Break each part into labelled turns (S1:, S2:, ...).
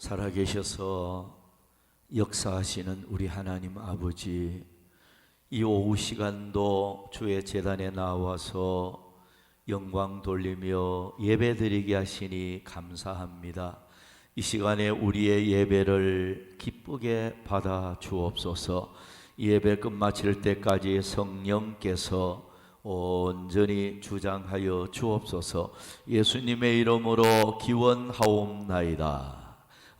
S1: 살아계셔서 역사하시는 우리 하나님 아버지, 이 오후 시간도 주의 제단에 나와서 영광 돌리며 예배드리게 하시니 감사합니다. 이 시간에 우리의 예배를 기쁘게 받아 주옵소서. 예배 끝마칠 때까지 성령께서 온전히 주장하여 주옵소서. 예수님의 이름으로 기원하옵나이다.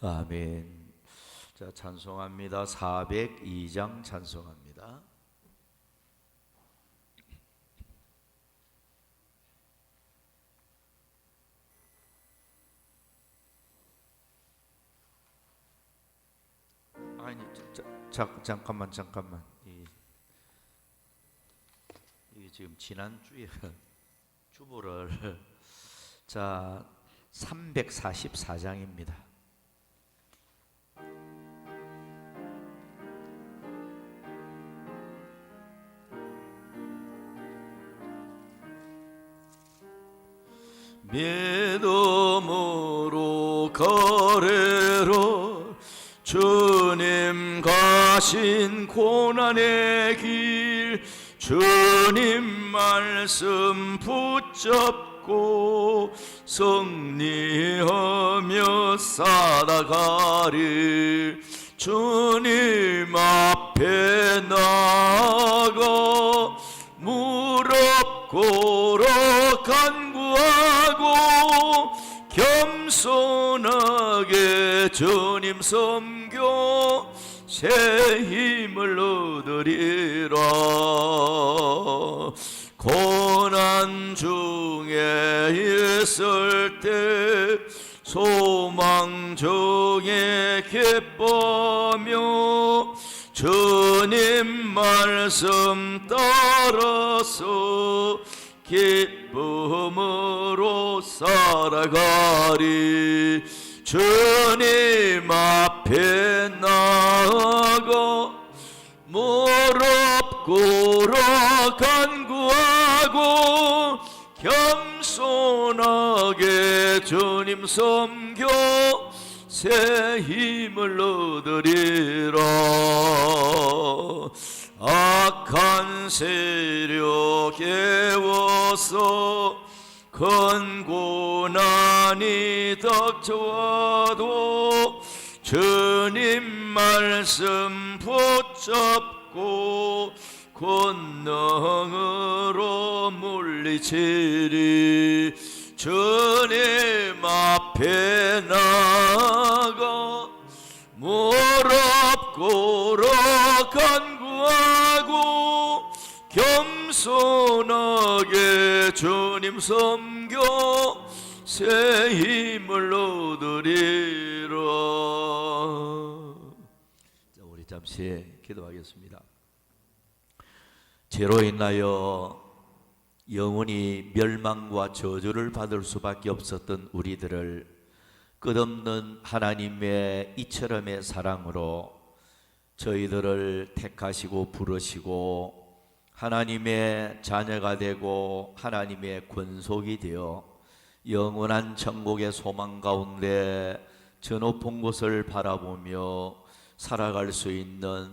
S1: 아멘. 자, 찬송합니다. 402장 찬송합니다. 아니, 잠깐만. 이게 지금 지난주에 주보를 자 344장입니다. 믿음으로 걸으러 주님 가신 고난의 길, 주님 말씀 붙잡고 승리하며 살아가리. 주님 앞에 나아가 무릎 꿇어 간구하고 겸손하게 주님 섬겨 새 힘을 얻으리라. 고난 중에 있을 때 소망 중에 기뻐하며 주님 말씀 따라서 기쁨으로 살아가리. 주님 앞에 나아가 무릎 꿇어 간구하고 겸손하게 주님 섬겨 새 힘을 얻으리라. 악한 세력 깨워서 큰 고난이 닥쳐와도 주님 말씀 붙잡고 권능으로 물리치리. 주님 앞에 나아가 무릎 꿇어 간구하고 겸손하게 주님 섬겨 새 힘을 얻으리라. 자, 우리 잠시 기도하겠습니다. 죄로 인하여 영원히 멸망과 저주를 받을 수밖에 없었던 우리들을 끝없는 하나님의 이처럼의 사랑으로 저희들을 택하시고 부르시고 하나님의 자녀가 되고 하나님의 권속이 되어 영원한 천국의 소망 가운데 저 높은 곳을 바라보며 살아갈 수 있는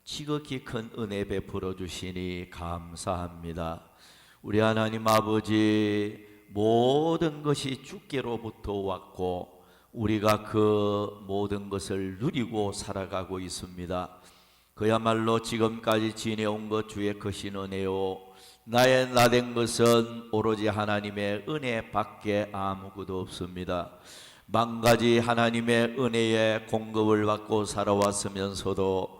S1: 지극히 큰 은혜 베풀어 주시니 감사합니다. 우리 하나님 아버지, 모든 것이 주께로부터 왔고 우리가 그 모든 것을 누리고 살아가고 있습니다. 그야말로 지금까지 지내온 것 주의 크신 은혜요, 나의 나된 것은 오로지 하나님의 은혜 밖에 아무것도 없습니다. 만가지 하나님의 은혜의 공급을 받고 살아왔으면서도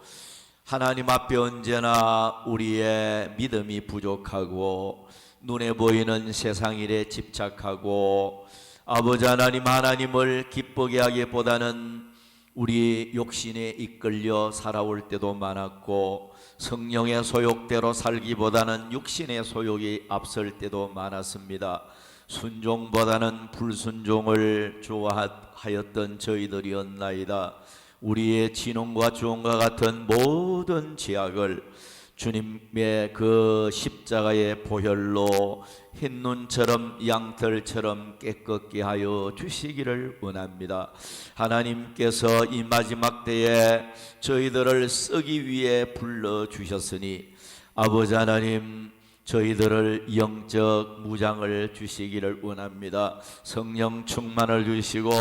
S1: 하나님 앞에 언제나 우리의 믿음이 부족하고 눈에 보이는 세상 일에 집착하고 아버지 하나님을 기쁘게 하기보다는 우리 욕심에 이끌려 살아올 때도 많았고 성령의 소욕대로 살기보다는 육신의 소욕이 앞설 때도 많았습니다. 순종보다는 불순종을 좋아하였던 저희들이었나이다. 우리의 진홍과 주홍과 같은 모든 죄악을 주님의 그 십자가의 보혈로 흰눈처럼 양털처럼 깨끗게 하여 주시기를 원합니다. 하나님께서 이 마지막 때에 저희들을 쓰기 위해 불러주셨으니 아버지 하나님, 저희들을 영적 무장을 주시기를 원합니다. 성령 충만을 주시고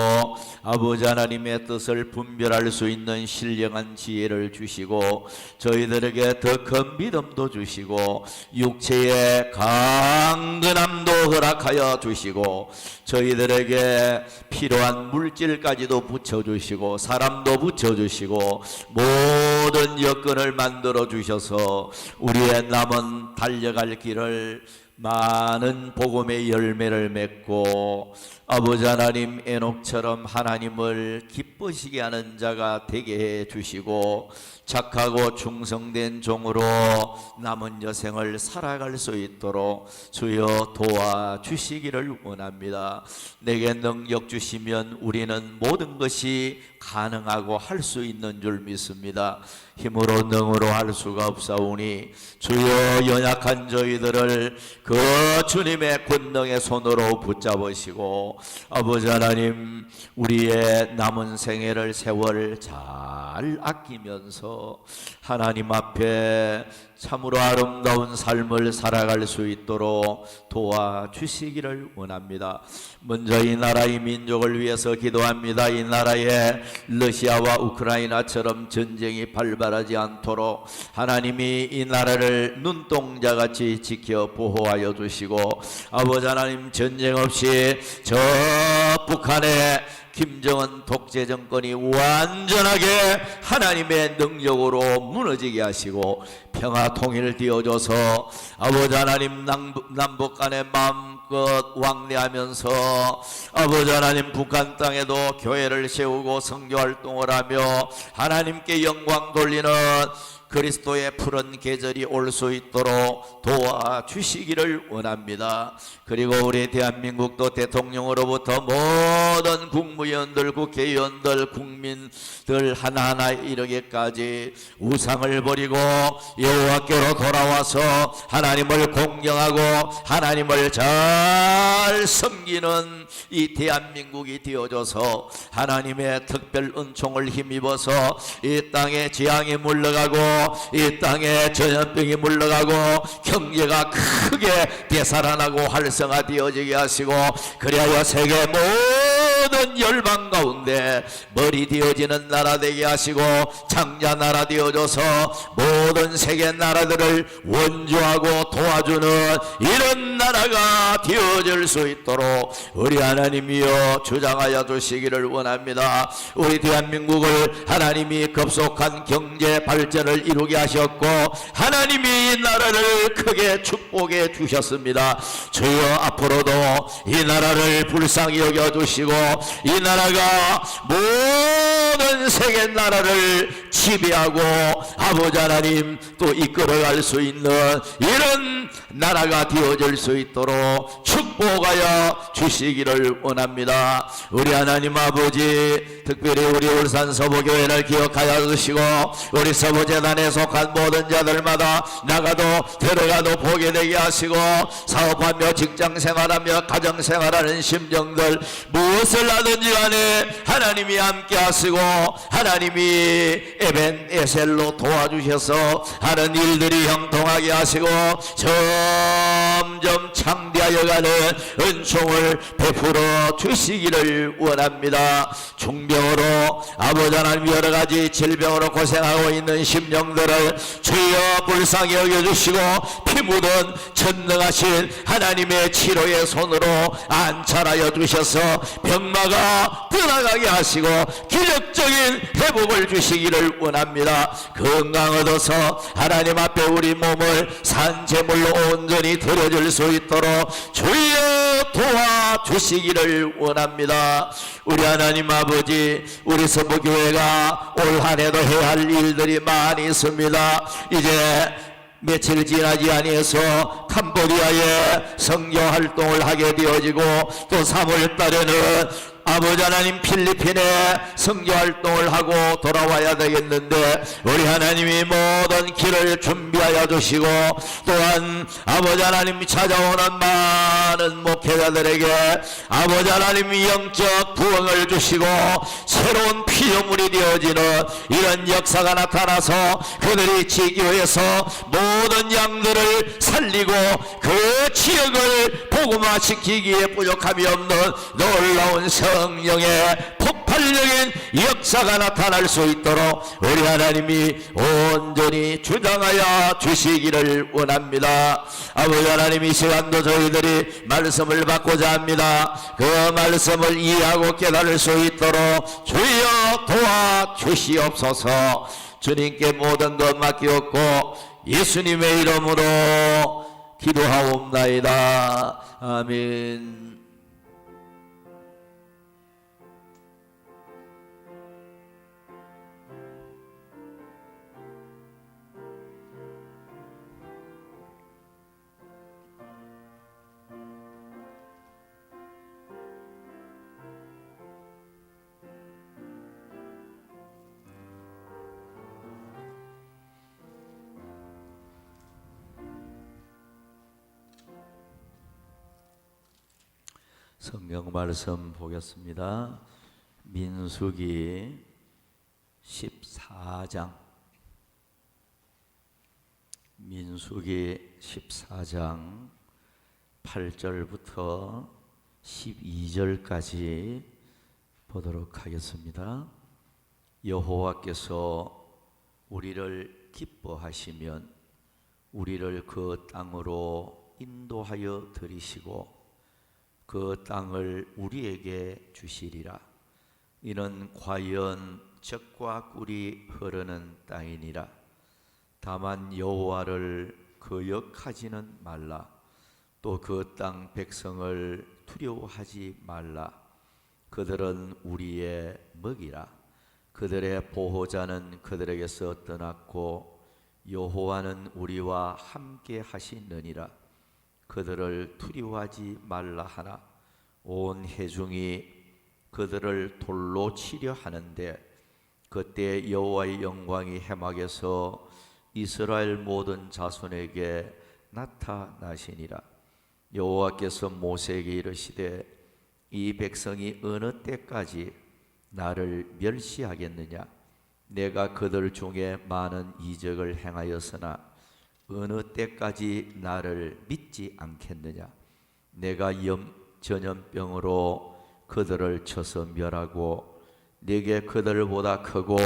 S1: 아버지 하나님의 뜻을 분별할 수 있는 신령한 지혜를 주시고 저희들에게 더 큰 믿음도 주시고 육체의 강건함도 허락하여 주시고 저희들에게 필요한 물질까지도 붙여주시고 사람도 붙여주시고 모든 여건을 만들어 주셔서 우리의 남은 달려갈 길을 많은 복음의 열매를 맺고 아버지 하나님 에녹처럼 하나님을 기쁘시게 하는 자가 되게 해 주시고 착하고 충성된 종으로 남은 여생을 살아갈 수 있도록 주여 도와주시기를 원합니다. 내게 능력 주시면 우리는 모든 것이 가능하고 할 수 있는 줄 믿습니다. 힘으로 능으로 할 수가 없사오니 주여 연약한 저희들을 그 주님의 권능의 손으로 붙잡으시고 아버지 하나님 우리의 남은 생애를 세월 잘 아끼면서 하나님 앞에 참으로 아름다운 삶을 살아갈 수 있도록 도와주시기를 원합니다. 먼저 이 나라의 민족을 위해서 기도합니다. 이 나라에 러시아와 우크라이나처럼 전쟁이 발발하지 않도록 하나님이 이 나라를 눈동자같이 지켜 보호하여 주시고 아버지 하나님 전쟁 없이 저 북한의 김정은 독재 정권이 완전하게 하나님의 능력으로 무너지게 하시고 평화 통일을 띄워줘서 아버지 하나님 남북 간의 마음껏 왕래하면서 아버지 하나님 북한 땅에도 교회를 세우고 선교 활동을 하며 하나님께 영광 돌리는 그리스도의 푸른 계절이 올 수 있도록 도와주시기를 원합니다. 그리고 우리 대한민국도 대통령으로부터 모든 국무위원들, 국회의원들, 국민들 하나하나 이르기까지 우상을 버리고 여호와께로 돌아와서 하나님을 공경하고 하나님을 잘 섬기는 이 대한민국이 되어져서 하나님의 특별 은총을 힘입어서 이 땅에 재앙이 물러가고 이 땅에 전염병이 물러가고 경제가 크게 되살아나고 활성화되어지게 하시고 그리하여 세계 모든 열방 가운데 머리 되어지는 나라 되게 하시고 장자 나라 되어져서 모든 세계 나라들을 원조하고 도와주는 이런 나라가 되어질 수 있도록 우리 하나님이여 주장하여 주시기를 원합니다. 우리 대한민국을 하나님이 급속한 경제 발전을 이루게 하셨고 하나님이 이 나라를 크게 축복해 주셨습니다. 주여 앞으로도 이 나라를 불쌍히 여겨주시고 이 나라가 모든 세계 나라를 지배하고 아버지 하나님 또 이끌어갈 수 있는 이런 나라가 되어질 수 있도록 축복하여 주시기를 원합니다. 우리 하나님 아버지 특별히 우리 울산 서부교회를 기억하여 주시고 우리 서부재단에 속한 모든 자들마다 나가도 들어가도 보게 되게 하시고 사업하며 직장생활하며 가정생활하는 심정들 무엇을 하든지 간에 하나님이 함께 하시고 하나님이 에벤에셀로 도와주셔서 하는 일들이 형통하게 하시고 점점 창대하여가는 은총을 베풀어 주시기를 원합니다. 중병으로 아버지 하나님 여러가지 질병으로 고생하고 있는 심령들을 주여 불쌍히 여겨주시고 피 묻은 전능하신 하나님의 치료의 손으로 안찰하여 주셔서 병마가 떠나가게 하시고 기적적인 회복을 주시기를 원합니다. 건강 얻어서 하나님 앞에 우리 몸을 산제물로 온전히 드려줄 수 있도록 주여 도와주시기를 원합니다. 우리 하나님 아버지 우리 서부교회가 올 한해도 해야 할 일들이 많이 있습니다. 이제 며칠 지나지 아니해서 캄보디아에 선교 활동을 하게 되어지고 또 3월 달에는 아버지 하나님 필리핀에 선교활동을 하고 돌아와야 되겠는데 우리 하나님이 모든 길을 준비하여 주시고 또한 아버지 하나님이 찾아오는 많은 목회자들에게 아버지 하나님이 영적 부흥을 주시고 새로운 피조물이 되어지는 이런 역사가 나타나서 그들이 지교에서 모든 양들을 살리고 그 지역을 복음화시키기에 부족함이 없는 놀라운 성령의 폭발적인 역사가 나타날 수 있도록 우리 하나님이 온전히 주장하여 주시기를 원합니다. 아버지 하나님, 이 시간도 저희들이 말씀을 받고자 합니다. 그 말씀을 이해하고 깨달을 수 있도록 주여 도와주시옵소서. 주님께 모든 것 맡기옵고 예수님의 이름으로 기도하옵나이다. 아멘. 성경 말씀 보겠습니다. 민수기 14장 민수기 14장 8절부터 12절까지 보도록 하겠습니다. 여호와께서 우리를 기뻐하시면 우리를 그 땅으로 인도하여 들이시고 그 땅을 우리에게 주시리라. 이는 과연 젖과 꿀이 흐르는 땅이니라. 다만 여호와를 거역하지는 말라. 또 그 땅 백성을 두려워하지 말라. 그들은 우리의 먹이라. 그들의 보호자는 그들에게서 떠났고 여호와는 우리와 함께 하시느니라. 그들을 두려워하지 말라 하나 온 회중이 그들을 돌로 치려 하는데 그때 여호와의 영광이 해막에서 이스라엘 모든 자손에게 나타나시니라. 여호와께서 모세에게 이르시되 이 백성이 어느 때까지 나를 멸시하겠느냐. 내가 그들 중에 많은 이적을 행하였으나 어느 때까지 나를 믿지 않겠느냐. 내가 전염병으로 그들을 쳐서 멸하고 내게 그들보다 크고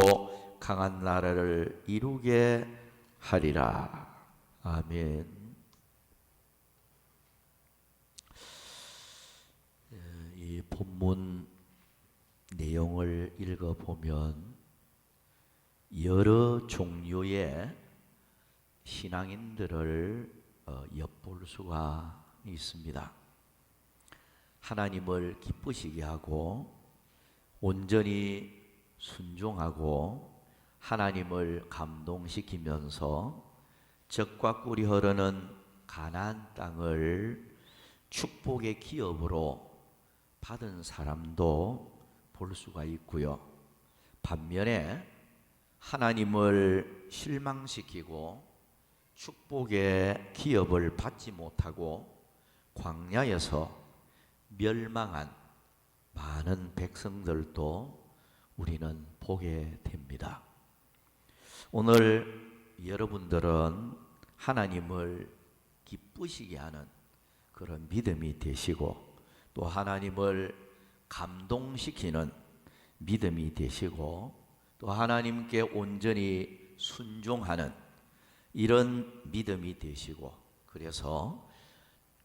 S1: 강한 나라를 이루게 하리라. 아멘. 이 본문 내용을 읽어보면 여러 종류의 신앙인들을 엿볼 수가 있습니다. 하나님을 기쁘시게 하고 온전히 순종하고 하나님을 감동시키면서 젖과 꿀이 흐르는 가나안 땅을 축복의 기업으로 받은 사람도 볼 수가 있고요. 반면에 하나님을 실망시키고 축복의 기업을 받지 못하고 광야에서 멸망한 많은 백성들도 우리는 보게 됩니다. 오늘 여러분들은 하나님을 기쁘시게 하는 그런 믿음이 되시고 또 하나님을 감동시키는 믿음이 되시고 또 하나님께 온전히 순종하는 이런 믿음이 되시고 그래서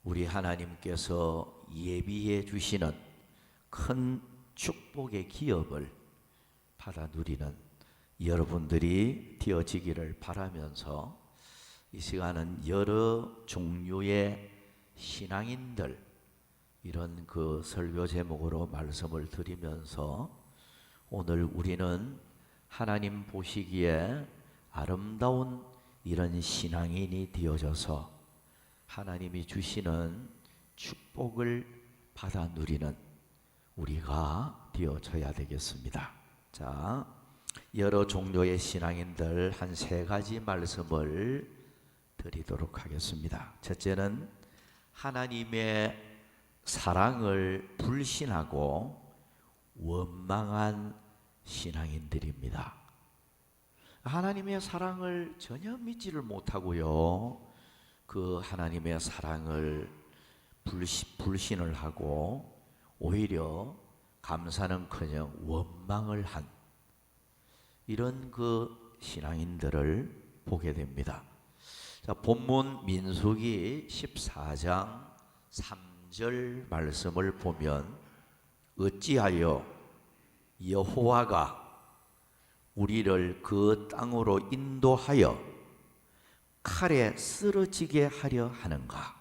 S1: 우리 하나님께서 예비해 주시는 큰 축복의 기업을 받아 누리는 여러분들이 되어지기를 바라면서 이 시간은 여러 종류의 신앙인들 이런 그 설교 제목으로 말씀을 드리면서 오늘 우리는 하나님 보시기에 아름다운 이런 신앙인이 되어져서 하나님이 주시는 축복을 받아 누리는 우리가 되어져야 되겠습니다. 자, 여러 종류의 신앙인들 한 세 가지 말씀을 드리도록 하겠습니다. 첫째는 하나님의 사랑을 불신하고 원망한 신앙인들입니다. 하나님의 사랑을 전혀 믿지를 못하고요, 그 하나님의 사랑을 불신을 하고 오히려 감사는커녕 원망을 한 이런 그 신앙인들을 보게 됩니다. 자, 본문 민수기 14장 3절 말씀을 보면 어찌하여 여호와가 우리를 그 땅으로 인도하여 칼에 쓰러지게 하려 하는가?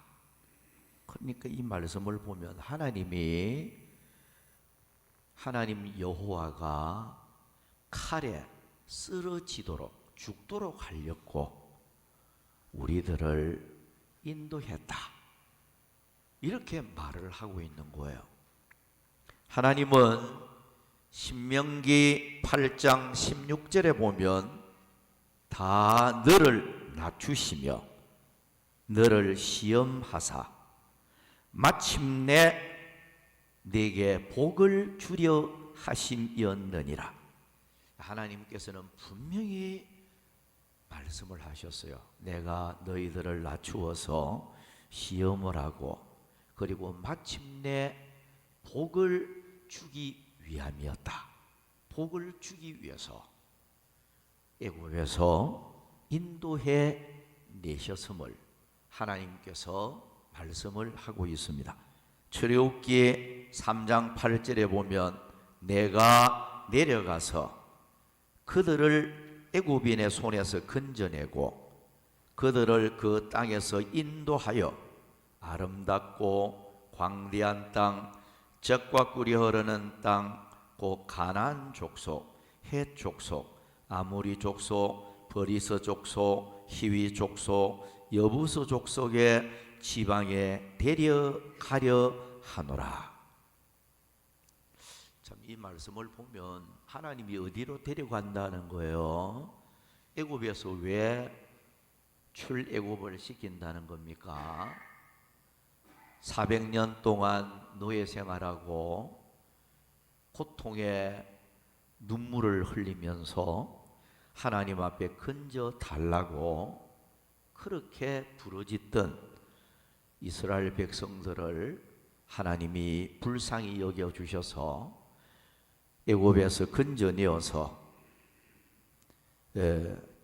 S1: 그러니까 이 말씀을 보면 하나님 여호와가 칼에 쓰러지도록 죽도록 하려고 우리들을 인도했다, 이렇게 말을 하고 있는 거예요. 하나님은 신명기 8장 16절에 보면 다 너를 낮추시며 너를 시험하사 마침내 네게 복을 주려 하심이었느니라. 하나님께서는 분명히 말씀을 하셨어요. 내가 너희들을 낮추어서 시험을 하고 그리고 마침내 복을 주기 위함이었다. 복을 주기 위해서 애굽에서 인도해 내셨음을 하나님께서 말씀을 하고 있습니다. 출애굽기 3장 8절에 보면 내가 내려가서 그들을 애굽인의 손에서 건져내고 그들을 그 땅에서 인도하여 아름답고 광대한 땅, 젖과 꿀이 흐르는 땅, 곧 가나안 족속, 헷 족속, 아모리 족속, 버리스 족속, 히위 족속, 여부스 족속의 지방에 데려가려 하노라. 참, 이 말씀을 보면 하나님이 어디로 데려간다는 거예요? 애굽에서 왜 출애굽을 시킨다는 겁니까? 400년 동안 노예 생활하고 고통에 눈물을 흘리면서 하나님 앞에 건져 달라고 그렇게 부르짖던 이스라엘 백성들을 하나님이 불쌍히 여겨 주셔서 애굽에서 건져내어서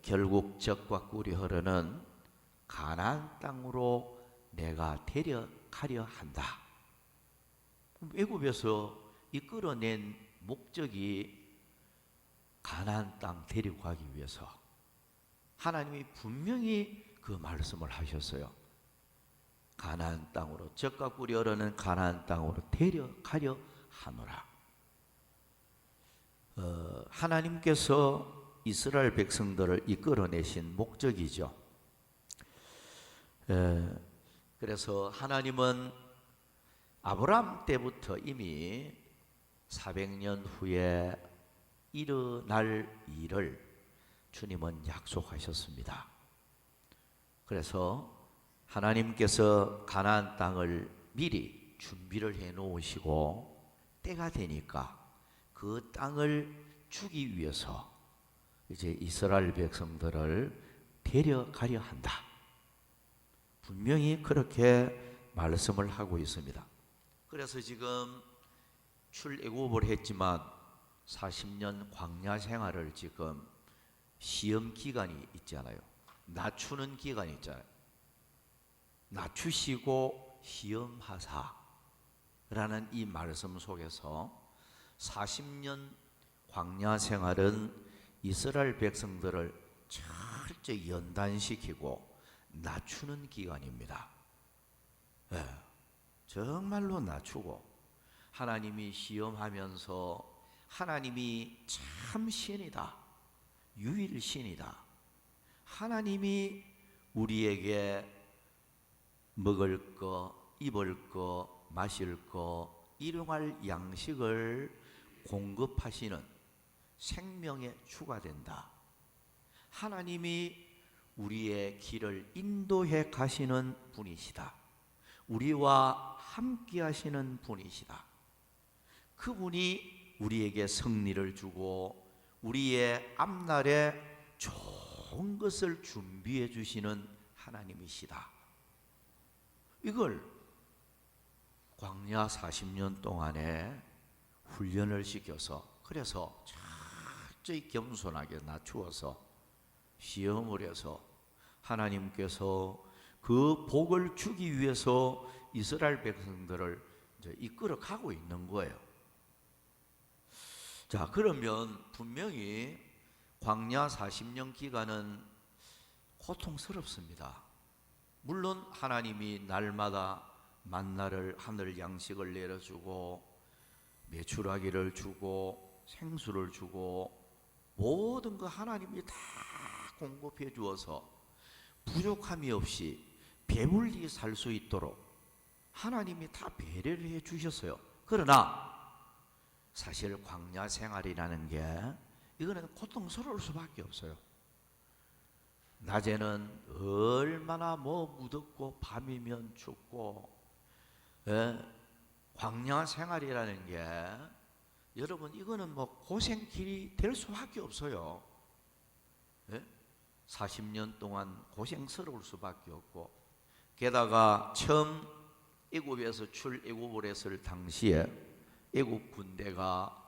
S1: 결국 젖과 꿀이 흐르는 가나안 땅으로 내가 데려가려 한다. 애굽에서 이끌어낸 목적이 가나안 땅 데려가기 위해서 하나님이 분명히 그 말씀을 하셨어요. 가나안 땅으로, 젖과 꿀이 흐르는 가나안 땅으로 데려가려 하노라. 하나님께서 이스라엘 백성들을 이끌어내신 목적이죠. 그래서 하나님은 아브라함 때부터 이미 400년 후에 일어날 일을 주님은 약속하셨습니다. 그래서 하나님께서 가나안 땅을 미리 준비를 해 놓으시고 때가 되니까 그 땅을 주기 위해서 이제 이스라엘 백성들을 데려가려 한다. 분명히 그렇게 말씀을 하고 있습니다. 그래서 지금 출애굽을 했지만 40년 광야 생활을 지금 시험 기간이 있잖아요. 낮추는 기간이 있잖아요. 낮추시고 시험하사 라는 이 말씀 속에서 40년 광야 생활은 이스라엘 백성들을 철저히 연단시키고 낮추는 기간입니다. 정말로 낮추고 하나님이 시험하면서 하나님이 참 신이다, 유일신이다, 하나님이 우리에게 먹을 거, 입을 거, 마실 거, 일용할 양식을 공급하시는 생명의 주가 된다. 하나님이 우리의 길을 인도해 가시는 분이시다. 우리와 함께 하시는 분이시다. 그분이 우리에게 승리를 주고 우리의 앞날에 좋은 것을 준비해 주시는 하나님이시다. 이걸 광야 40년 동안에 훈련을 시켜서, 그래서 철저히 겸손하게 낮추어서 시험을 해서 하나님께서 그 복을 주기 위해서 이스라엘 백성들을 이끌어 가고 있는 거예요. 자, 그러면 분명히 광야 40년 기간은 고통스럽습니다. 물론 하나님이 날마다 만나를, 하늘 양식을 내려주고 메추라기를 주고 생수를 주고 모든 거 하나님이 다 공급해 주어서 부족함이 없이 배불리 살 수 있도록 하나님이 다 배려를 해 주셨어요. 그러나 사실 광야 생활이라는 게 이거는 고통스러울 수밖에 없어요. 낮에는 얼마나 무덥고 밤이면 춥고, 광야 생활이라는 게 여러분 이거는 고생길이 될 수밖에 없어요. 40년 동안 고생스러울 수밖에 없고, 게다가 처음 애굽에서 출애굽을 했을 당시에 애굽 군대가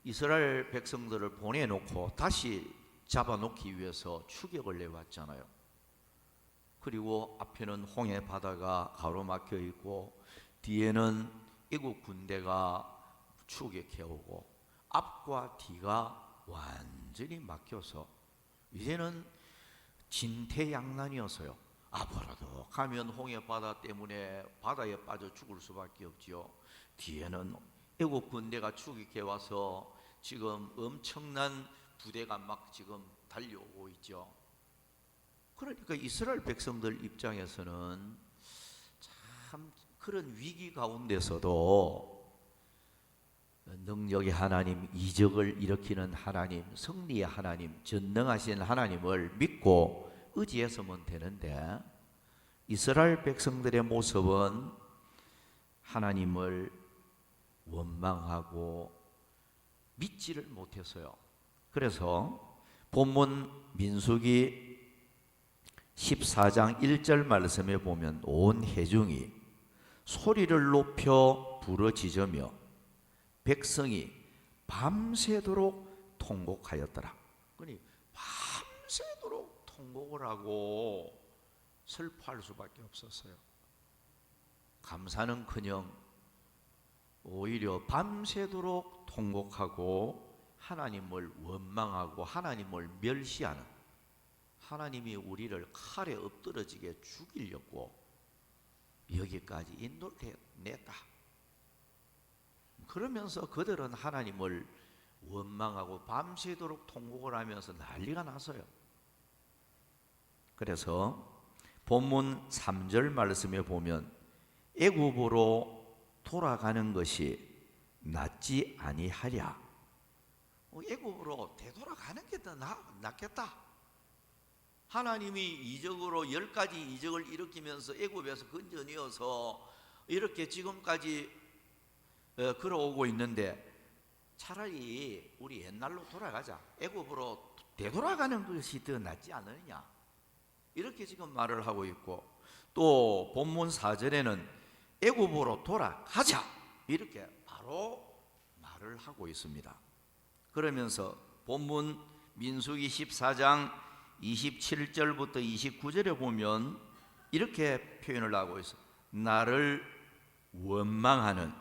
S1: 이스라엘 백성들을 보내놓고 다시 잡아놓기 위해서 추격을 내왔잖아요. 그리고 앞에는 홍해 바다가 가로막혀 있고 뒤에는 애굽 군대가 추격해오고 앞과 뒤가 완전히 막혀서 이제는 진퇴양난이었어요. 앞으로도 가면 홍해 바다 때문에 바다에 빠져 죽을 수밖에 없지요. 뒤에는 애굽 군대가 추격해 와서 지금 엄청난 부대가 막 지금 달려오고 있죠. 그러니까 이스라엘 백성들 입장에서는 참 그런 위기 가운데서도 능력의 하나님, 이적을 일으키는 하나님, 승리의 하나님, 전능하신 하나님을 믿고 의지했으면 되는데 이스라엘 백성들의 모습은 하나님을 원망하고 믿지를 못했어요. 그래서 본문 민수기 14장 1절 말씀에 보면 온 회중이 소리를 높여 부르짖으며 백성이 밤새도록 통곡하였더라. 그러니 밤새도록 통곡을 하고 슬퍼할 수밖에 없었어요. 감사는커녕 오히려 밤새도록 통곡하고 하나님을 원망하고 하나님을 멸시하는, 하나님이 우리를 칼에 엎드러지게 죽이려고 여기까지 인도를 냈다. 그러면서 그들은 하나님을 원망하고 밤새도록 통곡을 하면서 난리가 났어요. 그래서 본문 3절 말씀에 보면 애굽으로 돌아가는 것이 낫지 아니하랴. 애굽으로 되돌아가는 게 더 낫겠다. 하나님이 이적으로 10가지 이적을 일으키면서 애굽에서 건져내어서 이렇게 지금까지 걸어오고 있는데 차라리 우리 옛날로 돌아가자. 애굽으로 되돌아가는 것이 더 낫지 않느냐. 이렇게 지금 말을 하고 있고, 또 본문 4절에는 애굽으로 돌아가자 이렇게 바로 말을 하고 있습니다. 그러면서 본문 민수기 14장 27절부터 29절에 보면 이렇게 표현을 하고 있어요. 나를 원망하는,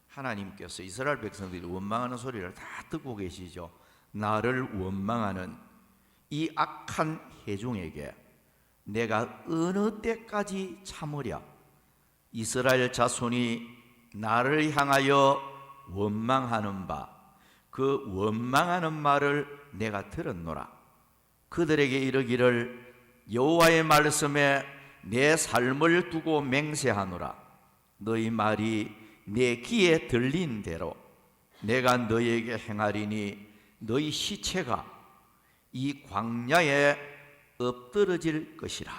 S1: 하나님께서 이스라엘 백성들이 원망하는 소리를 다 듣고 계시죠. 나를 원망하는 이 악한 회중에게 내가 어느 때까지 참으랴. 이스라엘 자손이 나를 향하여 원망하는 바, 그 원망하는 말을 내가 들었노라. 그들에게 이르기를 여호와의 말씀에 내 삶을 두고 맹세하노라. 너희 말이 내 귀에 들린 대로 내가 너희에게 행하리니 너희 시체가 이 광야에 엎드러질 것이라.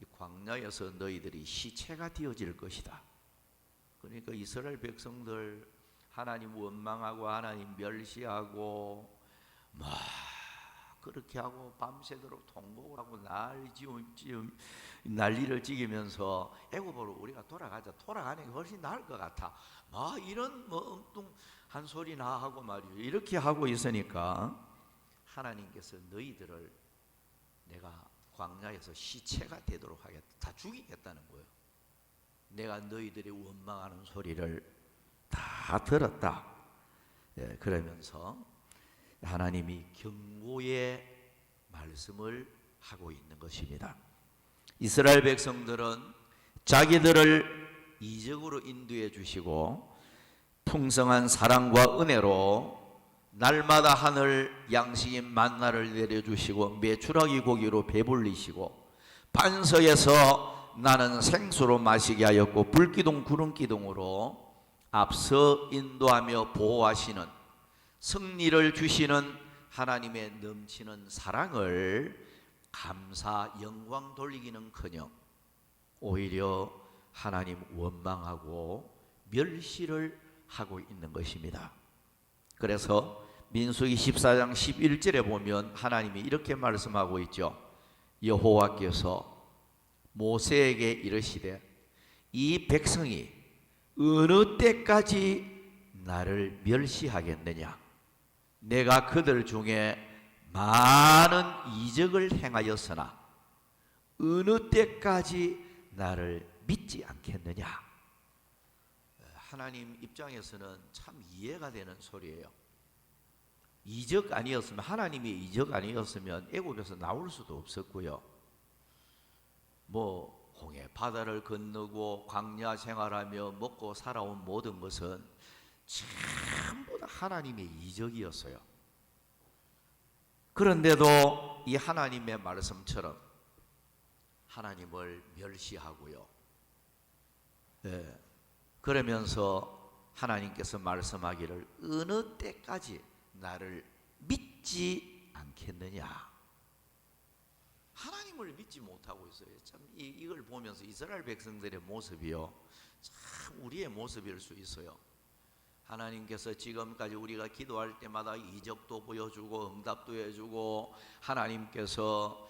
S1: 이 광야에서 너희들이 시체가 되어질 것이다. 그러니까 이스라엘 백성들 하나님 원망하고 하나님 멸시하고 막 그렇게 하고 밤새도록 통곡을 하고 난리를 지으면서 애굽으로 우리가 돌아가는 게 훨씬 나을 것 같아. 막 이런 엉뚱한 소리나 하고 말이죠. 이렇게 하고 있으니까 하나님께서 너희들을 내가 광야에서 시체가 되도록 하겠다. 다 죽이겠다는 거예요. 내가 너희들이 원망하는 소리를 다 들었다. 그러면서 하나님이 경고의 말씀을 하고 있는 것입니다. 이스라엘 백성들은 자기들을 이적으로 인도해 주시고 풍성한 사랑과 은혜로 날마다 하늘 양식인 만나를 내려주시고 메추라기 고기로 배불리시고 반석에서 나는 생수로 마시게 하였고 불기둥 구름기둥으로 앞서 인도하며 보호하시는 승리를 주시는 하나님의 넘치는 사랑을 감사 영광 돌리기는커녕 오히려 하나님 원망하고 멸시를 하고 있는 것입니다. 그래서 민수기 14장 11절에 보면 하나님이 이렇게 말씀하고 있죠. 여호와께서 모세에게 이르시되 이 백성이 어느 때까지 나를 멸시하겠느냐. 내가 그들 중에 많은 이적을 행하였으나 어느 때까지 나를 믿지 않겠느냐. 하나님 입장에서는 참 이해가 되는 소리예요. 이적 아니었으면, 하나님이 이적 아니었으면 애굽에서 나올 수도 없었고요. 홍해 바다를 건너고 광야 생활하며 먹고 살아온 모든 것은 전부 다 하나님의 이적이었어요. 그런데도 이 하나님의 말씀처럼 하나님을 멸시하고요. 그러면서 하나님께서 말씀하기를 어느 때까지 나를 믿지 않겠느냐. 하나님을 믿지 못하고 있어요. 참 이걸 보면서 이스라엘 백성들의 모습이요, 참 우리의 모습일 수 있어요. 하나님께서 지금까지 우리가 기도할 때마다 이적도 보여주고 응답도 해주고 하나님께서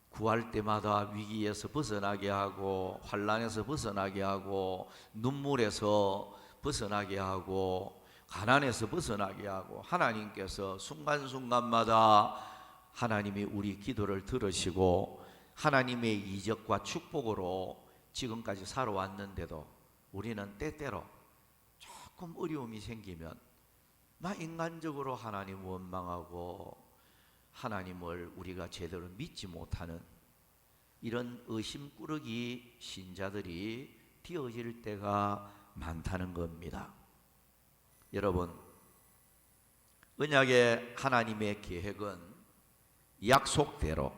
S1: 구할 때마다 위기에서 벗어나게 하고 환난에서 벗어나게 하고 눈물에서 벗어나게 하고 가난에서 벗어나게 하고 하나님께서 순간순간마다 하나님이 우리 기도를 들으시고 하나님의 이적과 축복으로 지금까지 살아왔는데도 우리는 때때로 조금 어려움이 생기면 인간적으로 하나님 원망하고 하나님을 우리가 제대로 믿지 못하는 이런 의심꾸러기 신자들이 되어질 때가 많다는 겁니다. 여러분, 언약의 하나님의 계획은 약속대로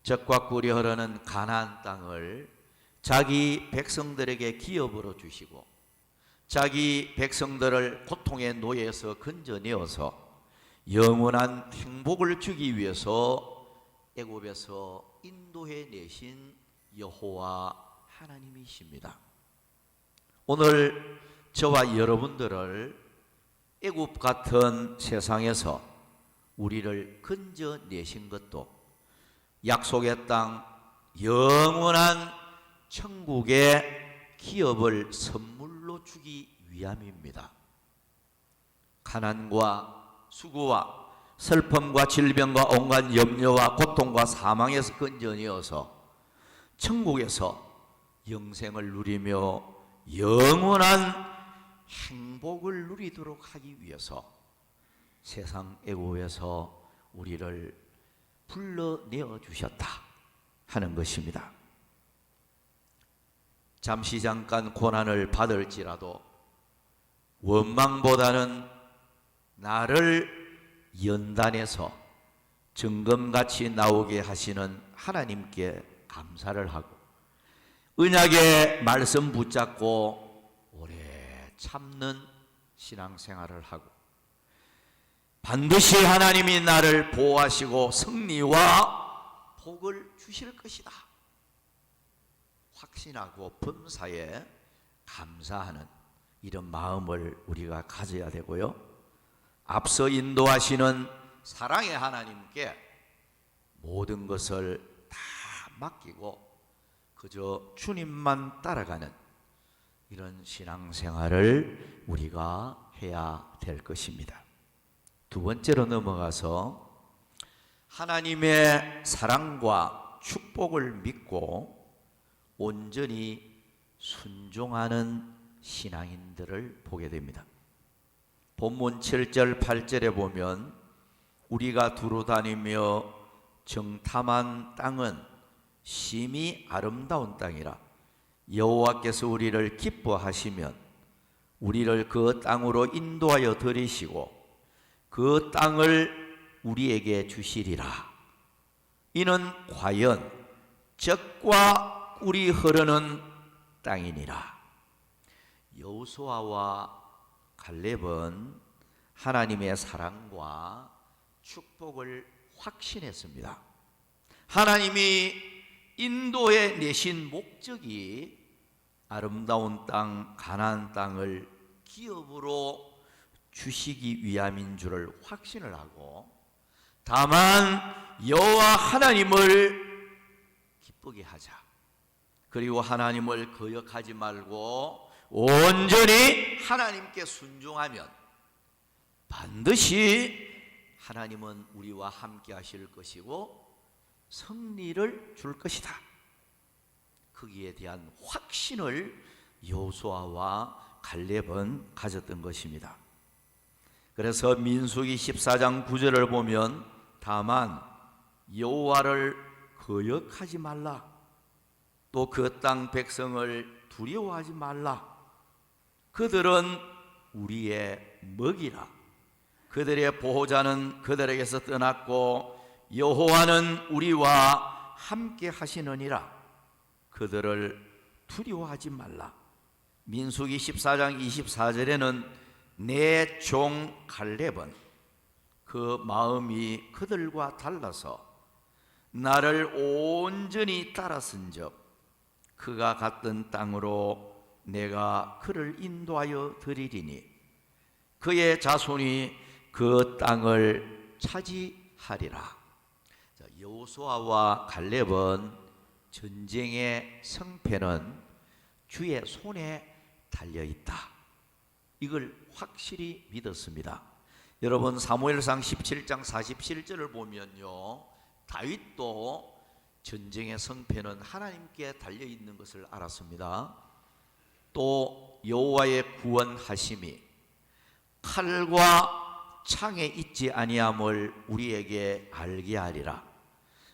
S1: 젖과 꿀이 흐르는 가나안 땅을 자기 백성들에게 기업으로 주시고 자기 백성들을 고통의 노예에서 건져내어서 영원한 행복을 주기 위해서 애굽에서 인도해 내신 여호와 하나님이십니다. 오늘 저와 여러분들을 애굽 같은 세상에서 우리를 건져내신 것도 약속의 땅 영원한 천국의 기업을 선물로 주기 위함입니다. 가난과 수고와 슬픔과 질병과 온갖 염려와 고통과 사망에서 건져내어서 천국에서 영생을 누리며 영원한 행복을 누리도록 하기 위해서 세상 애고에서 우리를 불러내어 주셨다 하는 것입니다. 잠시 잠깐 고난을 받을지라도 원망보다는 나를 연단해서 정금같이 나오게 하시는 하나님께 감사를 하고 언약의 말씀 붙잡고 오래 참는 신앙생활을 하고 반드시 하나님이 나를 보호하시고 승리와 복을 주실 것이다 확신하고 범사에 감사하는 이런 마음을 우리가 가져야 되고요. 앞서 인도하시는 사랑의 하나님께 모든 것을 다 맡기고 그저 주님만 따라가는 이런 신앙생활을 우리가 해야 될 것입니다. 두 번째로 넘어가서 하나님의 사랑과 축복을 믿고 온전히 순종하는 신앙인들을 보게 됩니다. 본문 7절 8절에 보면 우리가 두루 다니며 정탐한 땅은 심히 아름다운 땅이라 여호와께서 우리를 기뻐하시면 우리를 그 땅으로 인도하여 들이시고 그 땅을 우리에게 주시리라. 이는 과연 젖과 꿀이 흐르는 땅이니라. 여호수아와 갈렙은 하나님의 사랑과 축복을 확신했습니다. 하나님이 인도에 내신 목적이 아름다운 땅 가나안 땅을 기업으로 주시기 위함인 줄을 확신을 하고 다만 여호와 하나님을 기쁘게 하자. 그리고 하나님을 거역하지 말고 온전히 하나님께 순종하면 반드시 하나님은 우리와 함께 하실 것이고 승리를 줄 것이다. 거기에 대한 확신을 여호수아와 갈렙은 가졌던 것입니다. 그래서 민수기 14장 9절을 보면 다만 여호와를 거역하지 말라. 또 그 땅 백성을 두려워하지 말라. 그들은 우리의 먹이라. 그들의 보호자는 그들에게서 떠났고 여호와는 우리와 함께 하시느니라. 그들을 두려워하지 말라. 민수기 14장 24절에는 내 종 갈렙은 그 마음이 그들과 달라서 나를 온전히 따랐은즉 그가 갔던 땅으로 내가 그를 인도하여 드리리니 그의 자손이 그 땅을 차지하리라. 여호수아와 갈렙은 전쟁의 성패는 주의 손에 달려있다. 이걸 확실히 믿었습니다. 여러분 사무엘상 17장 47절을 보면요, 다윗도 전쟁의 성패는 하나님께 달려있는 것을 알았습니다. 또 여호와의 구원하심이 칼과 창에 있지 아니함을 우리에게 알게 하리라.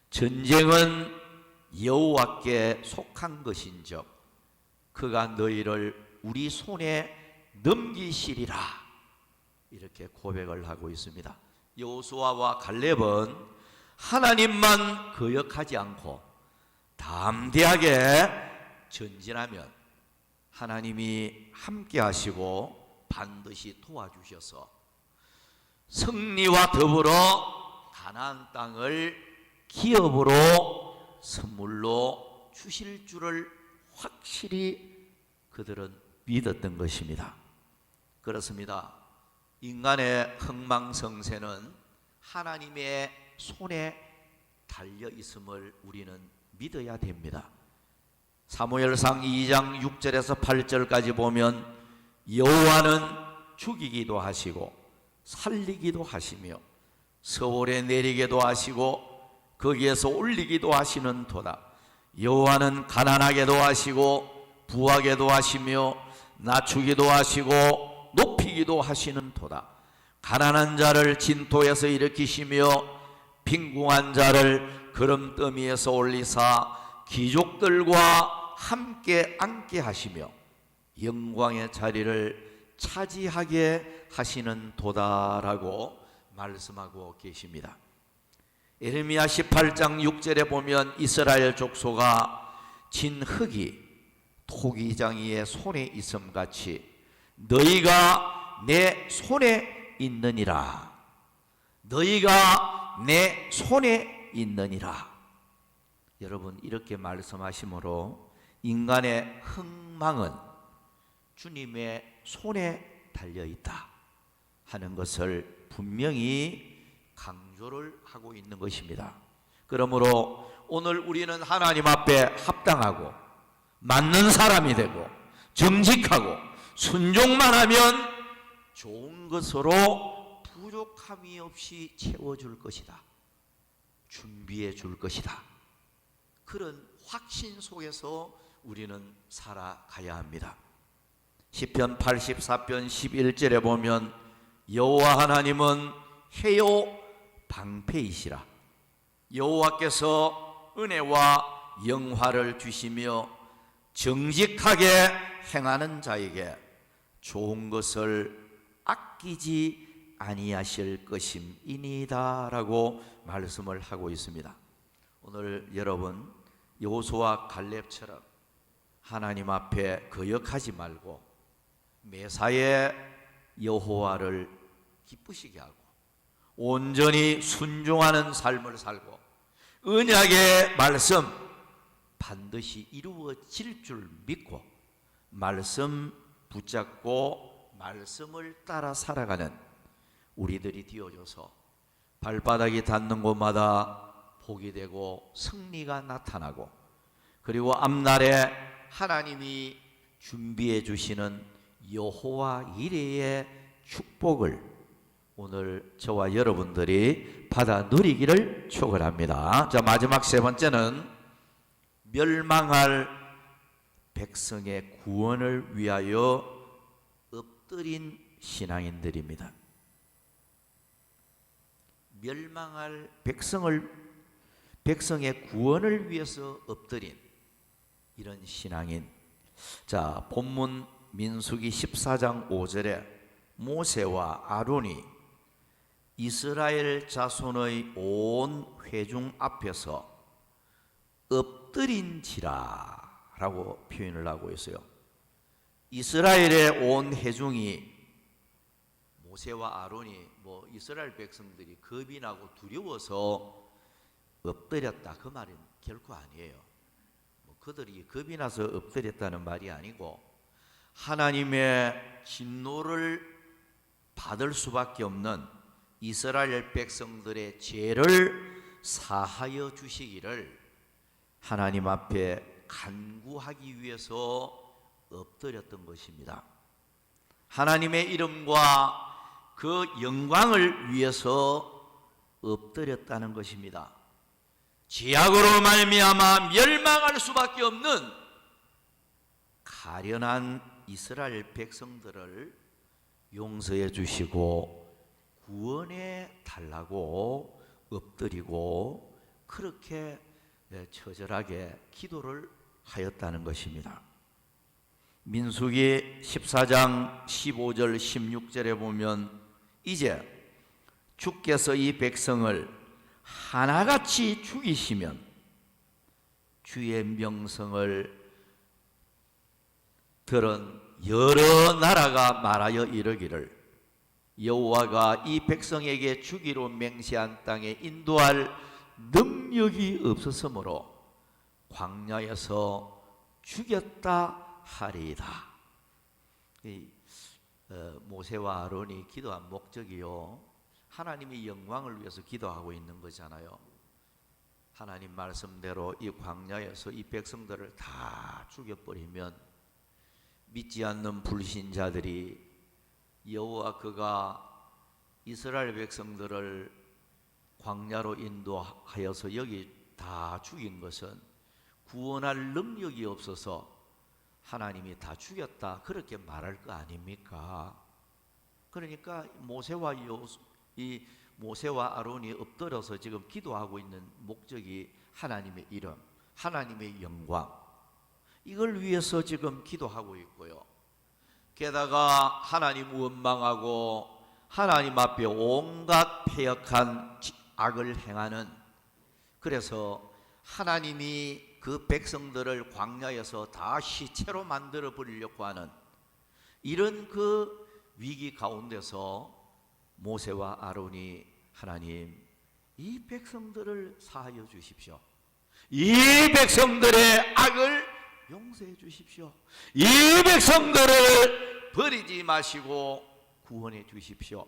S1: 전쟁은 여호와께 속한 것인즉 그가 너희를 우리 손에 넘기시리라. 이렇게 고백을 하고 있습니다. 여호수아와 갈렙은 하나님만 거역하지 않고 담대하게 전진하면 하나님이 함께 하시고 반드시 도와주셔서 승리와 더불어 가나안 땅을 기업으로 선물로 주실 줄을 확실히 그들은 믿었던 것입니다. 그렇습니다. 인간의 흥망성쇠는 하나님의 손에 달려 있음을 우리는 믿어야 됩니다. 사무엘상 2장 6절에서 8절까지 보면 여호와는 죽이기도 하시고 살리기도 하시며 서울에 내리기도 하시고 거기에서 올리기도 하시는 도다. 여호와는 가난하게도 하시고 부하게도 하시며 낮추기도 하시고 높이기도 하시는 도다. 가난한 자를 진토에서 일으키시며 빈궁한 자를 그름더미에서 올리사 귀족들과 함께 앉게 하시며 영광의 자리를 차지하게 하시는 도다라고 말씀하고 계십니다. 예레미야 18장 6절에 보면 이스라엘 족속아 진 흙이 토기장이의 손에 있음같이 너희가 내 손에 있느니라. 너희가 내 손에 있느니라. 여러분, 이렇게 말씀하시므로 인간의 흥망은 주님의 손에 달려있다 하는 것을 분명히 강조를 하고 있는 것입니다. 그러므로 오늘 우리는 하나님 앞에 합당하고 맞는 사람이 되고 정직하고 순종만 하면 좋은 것으로 부족함이 없이 채워줄 것이다, 준비해 줄 것이다, 그런 확신 속에서 우리는 살아가야 합니다. 시편 84편 11절에 보면 여호와 하나님은 해요 방패이시라. 여호와께서 은혜와 영화를 주시며 정직하게 행하는 자에게 좋은 것을 아끼지 아니하실 것임이니이다 라고 말씀을 하고 있습니다. 오늘 여러분, 여호수아 갈렙처럼 하나님 앞에 거역하지 말고 매사에 여호와를 기쁘시게 하고 온전히 순종하는 삶을 살고 언약의 말씀 반드시 이루어질 줄 믿고 말씀 붙잡고 말씀을 따라 살아가는 우리들이 되어줘서 발바닥이 닿는 곳마다 복이 되고 승리가 나타나고, 그리고 앞날에 하나님이 준비해 주시는 여호와 이레의 축복을 오늘 저와 여러분들이 받아 누리기를 축원합니다. 자, 마지막 세 번째는 멸망할 백성의 구원을 위하여 엎드린 신앙인들입니다. 멸망할 백성의 구원을 위해서 엎드린 이런 신앙인. 자, 본문 민수기 14장 5절에 모세와 아론이 이스라엘 자손의 온 회중 앞에서 엎드린지라 라고 표현을 하고 있어요. 이스라엘의 온 회중이, 모세와 아론이 이스라엘 백성들이 겁이 나고 두려워서 엎드렸다, 그 말은 결코 아니에요. 그들이 겁이 나서 엎드렸다는 말이 아니고 하나님의 진노를 받을 수밖에 없는 이스라엘 백성들의 죄를 사하여 주시기를 하나님 앞에 간구하기 위해서 엎드렸던 것입니다. 하나님의 이름과 그 영광을 위해서 엎드렸다는 것입니다. 죄악으로 말미암아 멸망할 수밖에 없는 가련한 이스라엘 백성들을 용서해 주시고 구원해 달라고 엎드리고 그렇게 처절하게 기도를 하였다는 것입니다. 민수기 14장 15절 16절에 보면 이제 주께서 이 백성을 하나같이 죽이시면 주의 명성을 들은 여러 나라가 말하여 이르기를 여호와가 이 백성에게 주기로 맹세한 땅에 인도할 능력이 없었으므로 광야에서 죽였다 하리이다. 모세와 아론이 기도한 목적이요, 하나님의 영광을 위해서 기도하고 있는 거잖아요. 하나님 말씀대로 이 광야에서 이 백성들을 다 죽여버리면 믿지 않는 불신자들이 여호와 그가 이스라엘 백성들을 광야로 인도하여서 여기 다 죽인 것은 구원할 능력이 없어서 하나님이 다 죽였다, 그렇게 말할 거 아닙니까? 그러니까 모세와 아론이 엎드려서 지금 기도하고 있는 목적이 하나님의 이름, 하나님의 영광, 이걸 위해서 지금 기도하고 있고요. 게다가 하나님 원망하고 하나님 앞에 온갖 패역한 악을 행하는, 그래서 하나님이 그 백성들을 광야에서 다 시체로 만들어 버리려고 하는 이런 그 위기 가운데서 모세와 아론이 하나님 이 백성들을 사하여 주십시오. 이 백성들의 악을 용서해 주십시오. 이 백성들을 버리지 마시고 구원해 주십시오.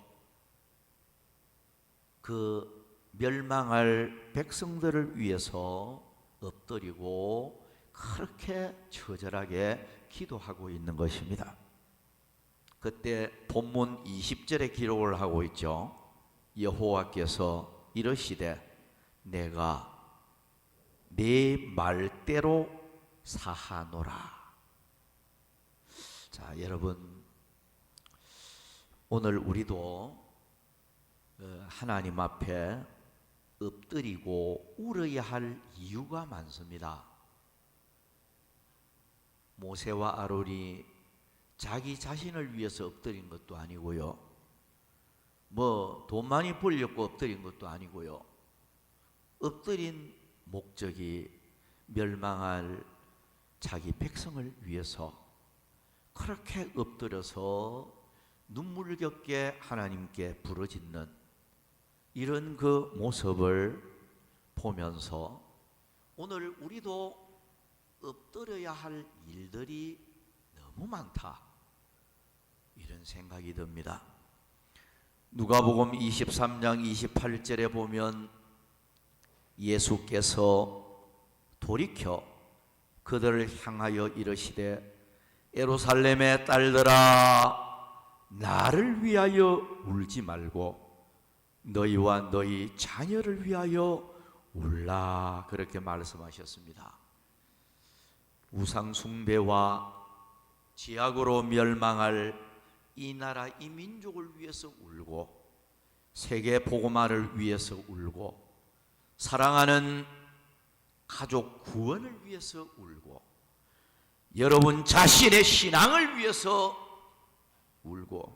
S1: 그 멸망할 백성들을 위해서 엎드리고 그렇게 처절하게 기도하고 있는 것입니다. 그때 본문 20절에 기록을 하고 있죠. 여호와께서 이르시되 내가 네 말대로 사하노라. 자, 여러분, 오늘 우리도 하나님 앞에 엎드리고 울어야 할 이유가 많습니다. 모세와 아론이 자기 자신을 위해서 엎드린 것도 아니고요, 뭐 돈 많이 벌려고 엎드린 것도 아니고요, 엎드린 목적이 멸망할 자기 백성을 위해서 그렇게 엎드려서 눈물겹게 하나님께 부르짖는 이런 그 모습을 보면서 오늘 우리도 엎드려야 할 일들이 너무 많다, 이런 생각이 듭니다. 누가복음 23장 28절에 보면 예수께서 돌이켜 그들을 향하여 이르시되 예루살렘의 딸들아, 나를 위하여 울지 말고 너희와 너희 자녀를 위하여 울라, 그렇게 말씀하셨습니다. 우상 숭배와 지악으로 멸망할 이 나라 이 민족을 위해서 울고, 세계 복음화를 위해서 울고, 사랑하는 가족 구원을 위해서 울고, 여러분 자신의 신앙을 위해서 울고,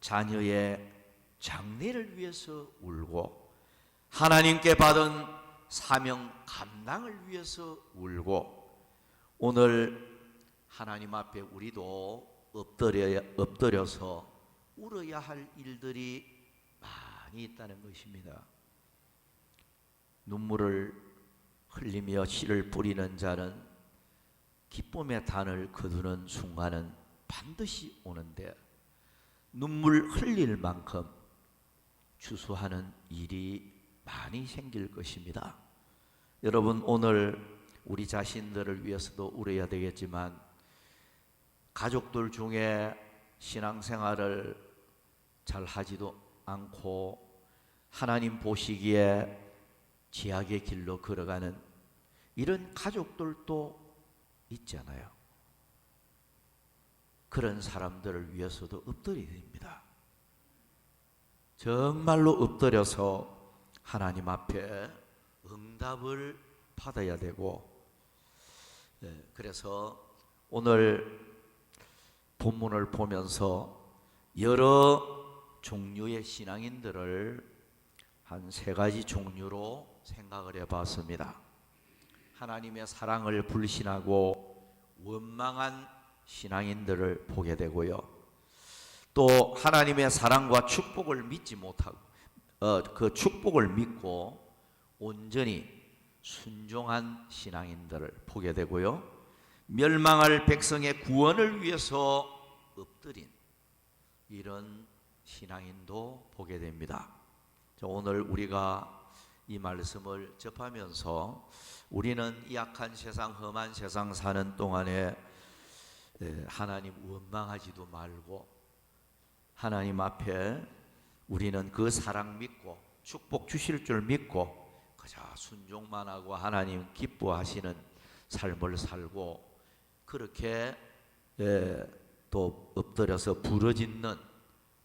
S1: 자녀의 장래를 위해서 울고, 하나님께 받은 사명 감당을 위해서 울고, 오늘 하나님 앞에 우리도 엎드려서 울어야 할 일들이 많이 있다는 것입니다. 눈물을 흘리며 씨를 뿌리는 자는 기쁨의 단을 거두는 순간은 반드시 오는데, 눈물 흘릴 만큼 추수하는 일이 많이 생길 것입니다. 여러분, 오늘 우리 자신들을 위해서도 울어야 되겠지만, 가족들 중에 신앙생활을 잘 하지도 않고 하나님 보시기에 지악의 길로 걸어가는 이런 가족들도 있잖아요. 그런 사람들을 위해서도 엎드려야 됩니다. 정말로 엎드려서 하나님 앞에 응답을 받아야 되고, 그래서 오늘 본문을 보면서 여러 종류의 신앙인들을 한 세 가지 종류로 생각을 해봤습니다. 하나님의 사랑을 불신하고 원망한 신앙인들을 보게 되고요, 또 하나님의 사랑과 축복을 믿지 못하고 그 축복을 믿고 온전히 순종한 신앙인들을 보게 되고요, 멸망할 백성의 구원을 위해서 엎드린 이런 신앙인도 보게 됩니다. 오늘 우리가 이 말씀을 접하면서 우리는 이 악한 세상, 험한 세상 사는 동안에 하나님 원망하지도 말고, 하나님 앞에 우리는 그 사랑 믿고 축복 주실 줄 믿고 그저 순종만 하고 하나님 기뻐하시는 삶을 살고, 그렇게 또 엎드려서 부르짖는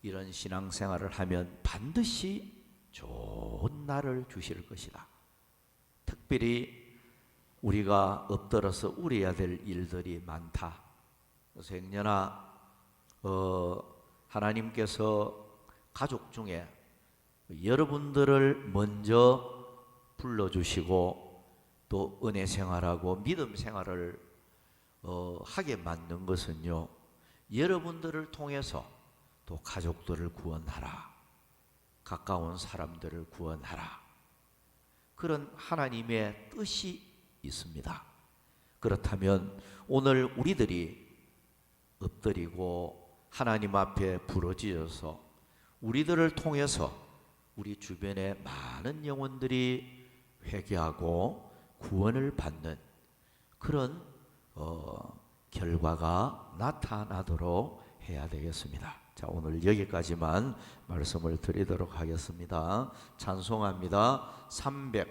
S1: 이런 신앙생활을 하면 반드시 좋은 날을 주실 것이다. 특별히 우리가 엎드려서 울어야 될 일들이 많다. 그래서 행여나 하나님께서 가족 중에 여러분들을 먼저 불러주시고 또 은혜 생활하고 믿음 생활을 하게 만든 것은요, 여러분들을 통해서 또 가족들을 구원하라. 가까운 사람들을 구원하라. 그런 하나님의 뜻이 있습니다. 그렇다면 오늘 우리들이 엎드리고 하나님 앞에 부르짖어서 우리들을 통해서 우리 주변의 많은 영혼들이 회개하고 구원을 받는 그런 결과가 나타나도록 해야 되겠습니다. 자, 오늘 여기까지만 말씀을 드리도록 하겠습니다. 찬송합니다. 340